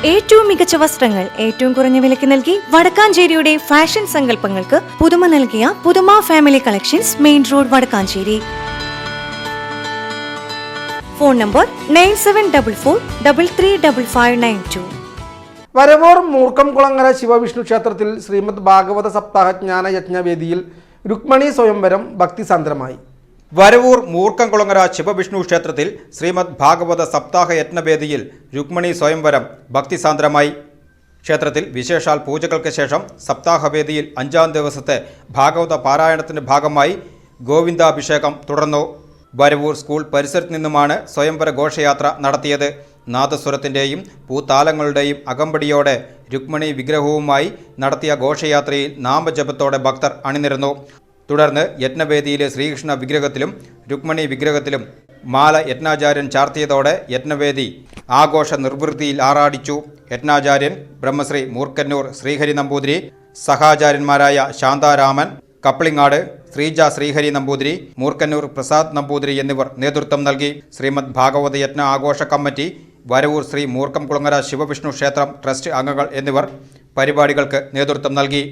ഏറ്റവും മികച്ച വസ്ത്രങ്ങൾ ഏറ്റവും കുറഞ്ഞ വിലയ്ക്ക് നൽകി വടക്കാഞ്ചേരിയുടെ ഫാഷൻ സങ്കല്പങ്ങൾക്ക് പുതുമ നൽകിയ Puthuma family collections, main road, Vadakkanchery. Phone number 9744335592. Varavoor Moorkkamkulangara Shivavishnu ക്ഷേത്രത്തിൽ ശ്രീമദ് ഭാഗവത സപ്താഹ ജ്ഞാന യജ്ഞവേദിയിൽ രുക്മണി സ്വയംവരം ഭക്തിസാന്ദ്രമായി. വരവൂർ മൂർക്കംകുളങ്ങര ശിവവിഷ്ണു ക്ഷേത്രത്തിൽ ശ്രീമദ് ഭാഗവത സപ്താഹ യജ്ഞവേദിയിൽ രുക്മണി സ്വയംവരം ഭക്തിസാന്ദ്രമായി. ക്ഷേത്രത്തിൽ വിശേഷാൽ പൂജകൾക്ക് ശേഷം സപ്താഹവേദിയിൽ 5-ാം ദിവസത്തെ ഭാഗവത പാരായണത്തിന്റെ ഭാഗമായി ഗോവിന്ദാഭിഷേകം തുടർന്നു. വരവൂർ സ്കൂൾ പരിസരത്ത് നിന്നുമാണ് സ്വയംവര ഘോഷയാത്ര നടത്തിയത്. നാദസ്വരത്തിൻ്റെയും പൂത്താലങ്ങളുടെയും അകമ്പടിയോടെ രുക്മണി വിഗ്രഹവുമായി നടത്തിയ ഘോഷയാത്രയിൽ നാമജപത്തോടെ ഭക്തർ അണിനിരന്നു. തുടർന്ന് യജ്ഞവേദിയിലെ ശ്രീകൃഷ്ണ വിഗ്രഹത്തിലും രുക്മണി വിഗ്രഹത്തിലും മാല യജ്ഞാചാര്യൻ ചാർത്തിയതോടെ യജ്ഞവേദി ആഘോഷ നിർവൃത്തിയിൽ ആറാടിച്ചു. യജ്ഞാചാര്യൻ ബ്രഹ്മശ്രീ മൂർക്കന്നൂർ ശ്രീഹരി നമ്പൂതിരി, സഹാചാര്യന്മാരായ ശാന്താരാമൻ കപ്ലിങ്ങാട്, ശ്രീജ ശ്രീഹരി നമ്പൂതിരി, മൂർക്കന്നൂർ പ്രസാദ് നമ്പൂതിരി എന്നിവർ നേതൃത്വം നൽകി. ശ്രീമദ് ഭാഗവത യജ്ഞ ആഘോഷ കമ്മിറ്റി, വരവൂർ ശ്രീ മൂർക്കംകുളങ്ങര ശിവവിഷ്ണു ക്ഷേത്രം ട്രസ്റ്റ് അംഗങ്ങൾ എന്നിവർ പരിപാടികൾക്ക് നേതൃത്വം നൽകി.